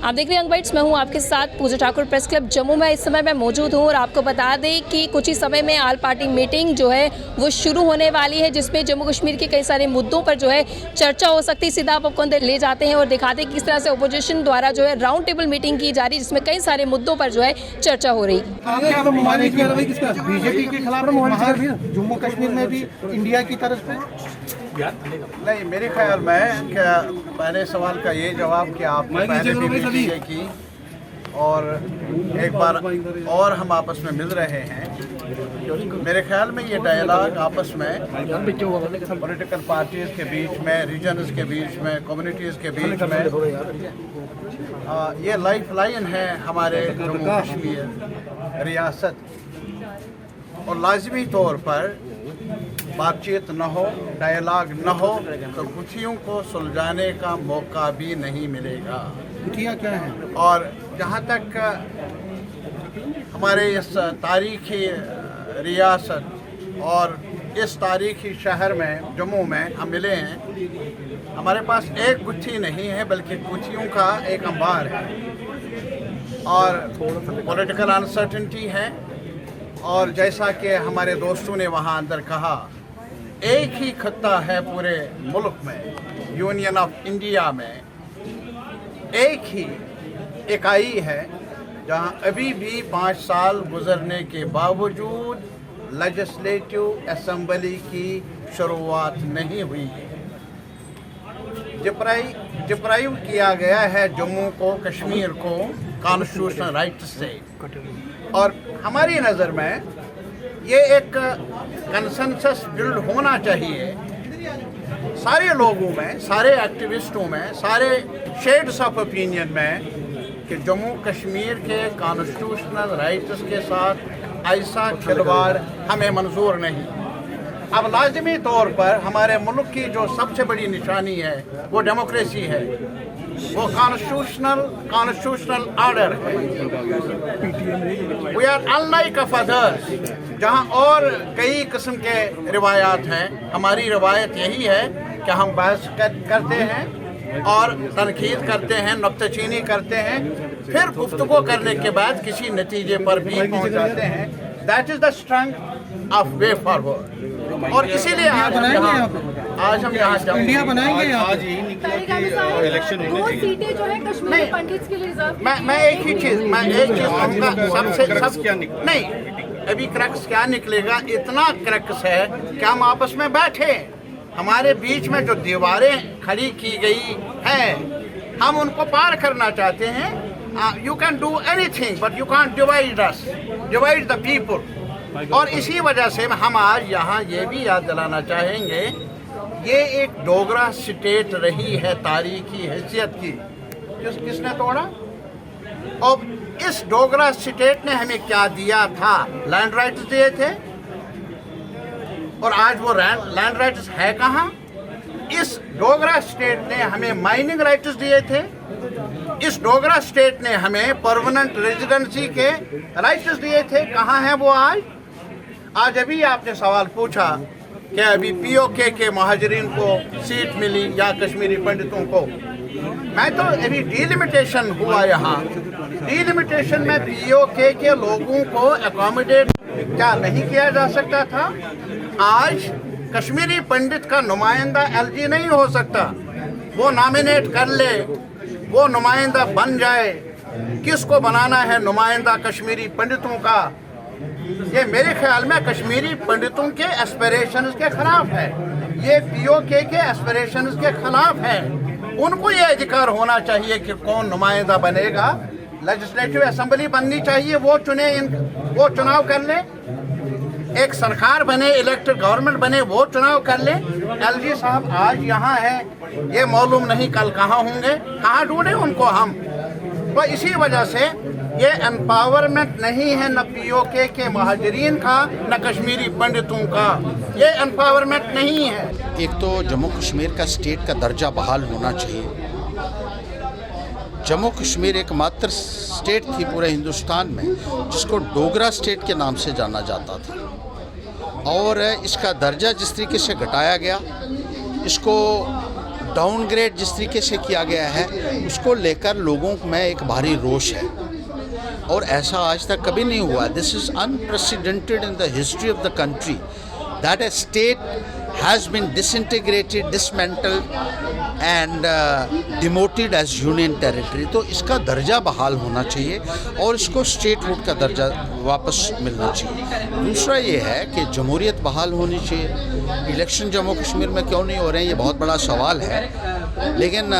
आप देख रहे हैं यंग बाइट्स, मैं हूं आपके साथ पूजा ठाकुर प्रेस क्लब जम्मू में इस समय मैं मौजूद हूं और आपको बता दें कि कुछ ही समय में आल पार्टी मीटिंग जो है वो शुरू होने वाली है, जिसमें जम्मू कश्मीर के कई सारे मुद्दों पर जो है चर्चा हो सकती है। सीधा आप आपको अंदर ले जाते हैं और दिखाते हैं किस तरह से अपोजिशन द्वारा जो है राउंड टेबल मीटिंग की जा रही है, जिसमें कई सारे मुद्दों पर जो है चर्चा हो रही है। बीजेपी के खिलाफ जम्मू कश्मीर में भी इंडिया की तरफ से नहीं, मेरे ख्याल में क्या पहले सवाल का ये जवाब कि आपने पहले भी मीटिंग की और एक बार और हम आपस में मिल रहे हैं। मेरे ख्याल में ये डायलॉग आपस में पॉलिटिकल पार्टीज के बीच में, रीजन्स के बीच में, कम्युनिटीज़ के बीच में ये लाइफ लाइन है हमारे जम्मू कश्मीर रियासत, और लाजमी तौर पर बातचीत न हो, डायलॉग न हो तो गुत्थियों को सुलझाने का मौका भी नहीं मिलेगा। गुत्थियाँ क्या हैं? और जहाँ तक हमारे इस तारीखी रियासत और इस तारीखी शहर में जम्मू में हम मिले हैं, हमारे पास एक गुत्थी नहीं है बल्कि गुत्थियों का एक अंबार है। और पॉलिटिकल अनसर्टेनिटी है, और जैसा कि हमारे दोस्तों ने वहाँ अंदर कहा, एक ही खत्ता है पूरे मुल्क में, यूनियन ऑफ इंडिया में एक ही इकाई है जहाँ अभी भी 5 साल गुजरने के बावजूद लेजिस्लेटिव असेंबली की शुरुआत नहीं हुई है। डिप्राइव किया गया है जम्मू को, कश्मीर को कॉन्स्टिट्यूशनल राइट से, और हमारी नज़र में ये एक कंसेंसस बिल्ड होना चाहिए सारे लोगों में, सारे एक्टिविस्टों में, सारे शेड्स ऑफ ओपिनियन में कि जम्मू कश्मीर के कॉन्स्टिट्यूशनल राइट्स के साथ ऐसा खिलवाड़ हमें मंजूर नहीं। अब लाजमी तौर पर हमारे मुल्क की जो सबसे बड़ी निशानी है वो डेमोक्रेसी है, वो कॉन्स्टिट्यूशनल ऑर्डर है। We are unlike of others, जहाँ और कई किस्म के रिवायात हैं, हमारी रिवायत यही है कि हम बहस करते हैं और तनकीद करते हैं, नुक्ताचीनी करते हैं, फिर गुफ्तगू करने के बाद किसी नतीजे पर भी पहुँच जाते हैं। That is the strength of way forward. और इसीलिए आज हम यहाँ इंडिया बनाएंगे। आज यही निकला कि इलेक्शन होने चाहिए। जो है कश्मीरी पंडित्स के लिए रिजर्व। मैं एक चीज कहूँगा, सबसे क्या निकला? नहीं, अभी क्रक्स क्या निकलेगा, इतना क्रक्स है कि हम आपस में बैठे, हमारे बीच में जो दीवारें खड़ी की गई हैं हम उनको पार करना चाहते हैं। You can do anything but you can divide us, divide the people. और इसी वजह से हम आज यहाँ ये भी याद दिलाना चाहेंगे, ये एक डोगरा स्टेट रही है तारीखी हैसियत की, किसने तोड़ा? और इस डोगरा स्टेट ने हमें क्या दिया था? लैंड राइट्स दिए थे, और आज वो लैंड राइट्स है कहाँ? इस डोगरा स्टेट ने हमें माइनिंग राइट्स दिए थे, इस डोगरा स्टेट ने हमें परमानेंट रेजिडेंसी के राइट्स दिए थे, कहाँ है वो आज? आज अभी आपने सवाल पूछा कि अभी पीओके के महाजरीन को सीट मिली या कश्मीरी पंडितों को। मैं तो अभी डिलिमिटेशन हुआ यहाँ, डिलिमिटेशन में पीओके के लोगों को अकोमोडेट क्या नहीं किया जा सकता था? आज कश्मीरी पंडित का नुमाइंदा एलजी नहीं हो सकता, वो नॉमिनेट कर ले, वो नुमाइंदा बन जाए। किसको बनाना है नुमाइंदा कश्मीरी पंडितों का? ये मेरे ख्याल में कश्मीरी पंडितों के एस्पिरेशंस के खिलाफ है, ये पीओके के एस्पिरेशंस के खिलाफ है। उनको ये अधिकार होना चाहिए कि कौन नुमाइंदा बनेगा। लेजिस्लेटिव असेंबली बननी चाहिए, वो चुने, वो चुनाव कर ले, एक सरकार बने, इलेक्टेड गवर्नमेंट बने, वो चुनाव कर ले। एलजी साहब आज यहाँ है, ये मालूम नहीं कल कहाँ होंगे, कहाँ ढूंढे उनको हम। तो इसी वजह से ये एम्पावरमेंट नहीं है न पीओके के महाजरीन का, न कश्मीरी पंडितों का, ये एम्पावरमेंट नहीं है। एक तो जम्मू कश्मीर का स्टेट का दर्जा बहाल होना चाहिए। जम्मू कश्मीर एकमात्र स्टेट थी पूरे हिंदुस्तान में जिसको डोगरा स्टेट के नाम से जाना जाता था, और इसका दर्जा जिस तरीके से घटाया गया, इसको डाउनग्रेड जिस तरीके से किया गया है उसको लेकर लोगों में एक भारी रोष है और ऐसा आज तक कभी नहीं हुआ। This is unprecedented in the history of the country that a state has been disintegrated, dismantled and demoted as union territory. तो इसका दर्जा बहाल होना चाहिए और इसको स्टेटहुड का दर्जा वापस मिलना चाहिए। दूसरा ये है कि जमहूरियत बहाल होनी चाहिए। इलेक्शन जम्मू कश्मीर में क्यों नहीं हो रहे हैं, ये बहुत बड़ा सवाल है, लेकिन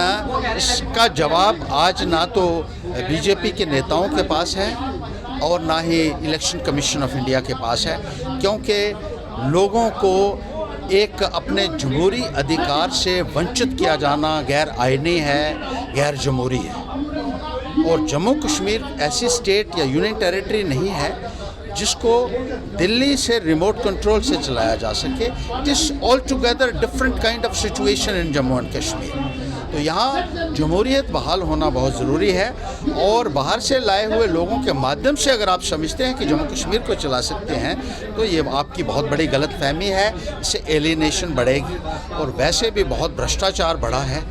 इसका जवाब आज ना तो बीजेपी के नेताओं के पास है और ना ही इलेक्शन कमीशन ऑफ इंडिया के पास है, क्योंकि लोगों को एक अपने जमहूरी अधिकार से वंचित किया जाना गैर आईनी है, गैर जमहूरी है। और जम्मू कश्मीर ऐसी स्टेट या यूनियन टेरिटरी नहीं है जिसको दिल्ली से रिमोट कंट्रोल से चलाया जा सके। It is all together different kind of situation in Jammu and Kashmir. तो यहाँ जमहूरियत बहाल होना बहुत ज़रूरी है और बाहर से लाए हुए लोगों के माध्यम से अगर आप समझते हैं कि जम्मू कश्मीर को चला सकते हैं तो ये आपकी बहुत बड़ी गलतफहमी है। इससे एलिनेशन बढ़ेगी और वैसे भी बहुत भ्रष्टाचार बढ़ा है,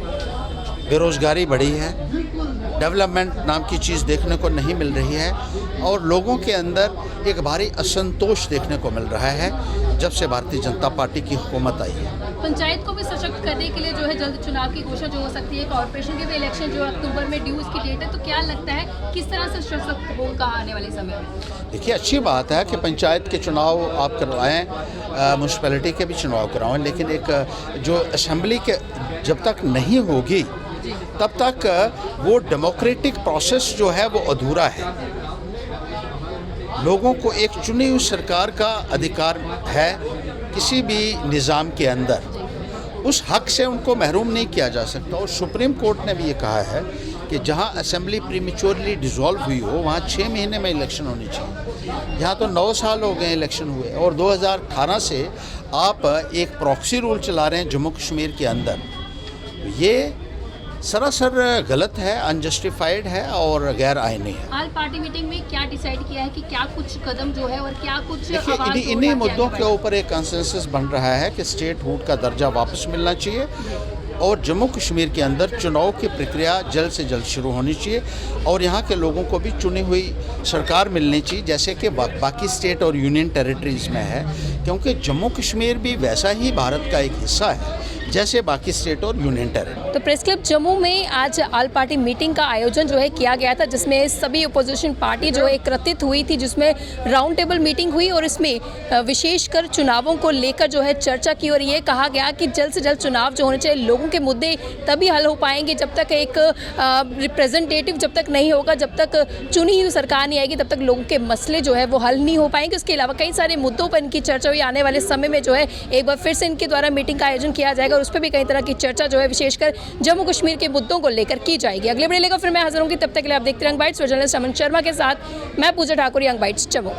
बेरोज़गारी बढ़ी है, डेवलपमेंट नाम की चीज़ देखने को नहीं मिल रही है और लोगों के अंदर एक भारी असंतोष देखने को मिल रहा है जब से भारतीय जनता पार्टी की हुकूमत आई है। पंचायत को भी सशक्त करने के लिए जो है जल्द चुनाव की घोषणा जो हो सकती है, कॉर्पोरेशन के भी इलेक्शन जो अक्टूबर में ड्यू उसकी डेट है, तो क्या लगता है किस तरह से सशक्त होगा आने वाले समय में? देखिए, अच्छी बात है कि पंचायत के चुनाव आप करवाएं, म्यूनसिपैलिटी के भी चुनाव करवाएं, लेकिन एक जो असेंबली के जब तक नहीं होगी तब तक वो डेमोक्रेटिक प्रोसेस जो है वो अधूरा है। लोगों को एक चुनी हुई सरकार का अधिकार है किसी भी निज़ाम के अंदर, उस हक से उनको महरूम नहीं किया जा सकता। और सुप्रीम कोर्ट ने भी ये कहा है कि जहां असेंबली प्रीमेच्योरली डिसॉल्व हुई हो वहां 6 महीने में इलेक्शन होनी चाहिए। यहाँ तो 9 साल हो गए इलेक्शन हुए और 2018 से आप एक प्रॉक्सी रूल चला रहे हैं जम्मू कश्मीर के अंदर। ये सरासर गलत है, अनजस्टिफाइड है और गैर आईनी है। हाल पार्टी मीटिंग में क्या डिसाइड किया है कि क्या कुछ कदम जो है और क्या कुछ देखिए, इन्हीं मुद्दों के ऊपर एक कंसेंसस बन रहा है कि स्टेटहुड का दर्जा वापस मिलना चाहिए और जम्मू कश्मीर के अंदर चुनाव की प्रक्रिया जल्द से जल्द शुरू होनी चाहिए और यहाँ के लोगों को भी चुनी हुई सरकार मिलनी चाहिए जैसे कि बाकी स्टेट और यूनियन टेरिटरीज़ में है, क्योंकि जम्मू कश्मीर भी वैसा ही भारत का एक हिस्सा है जैसे बाकी स्टेट और यूनियन टेरिटरी। तो प्रेस क्लब जम्मू में आज ऑल पार्टी मीटिंग का आयोजन जो है किया गया था, जिसमें सभी अपोजिशन पार्टी जो एकत्रित हुई थी, जिसमें राउंड टेबल मीटिंग हुई और इसमें विशेषकर चुनावों को लेकर जो है चर्चा की और ये कहा गया कि जल्द से जल्द चुनाव जो होने चाहिए। लोगों के मुद्दे तभी हल हो पाएंगे जब तक एक रिप्रेजेंटेटिव जब तक नहीं होगा, जब तक चुनी हुई सरकार नहीं आएगी, तब तक लोगों के मसले जो है वो हल नहीं हो पाएंगे। उसके अलावा कई सारे मुद्दों पर इनकी चर्चा हुई। आने वाले समय में जो है एक बार फिर से इनके द्वारा मीटिंग का आयोजन किया जाएगा और उस पर भी कई तरह की चर्चा जो है विशेषकर जम्मू कश्मीर के मुद्दों को लेकर की जाएगी। अगले वीडियो लेकर फिर मैं हाजिर होंगी, तब तक के लिए आप देखते रहिए यंग बाइट्स और जर्नलिस्ट अमन शर्मा के साथ मैं पूजा ठाकुर, यंग बाइट्स जम्मू।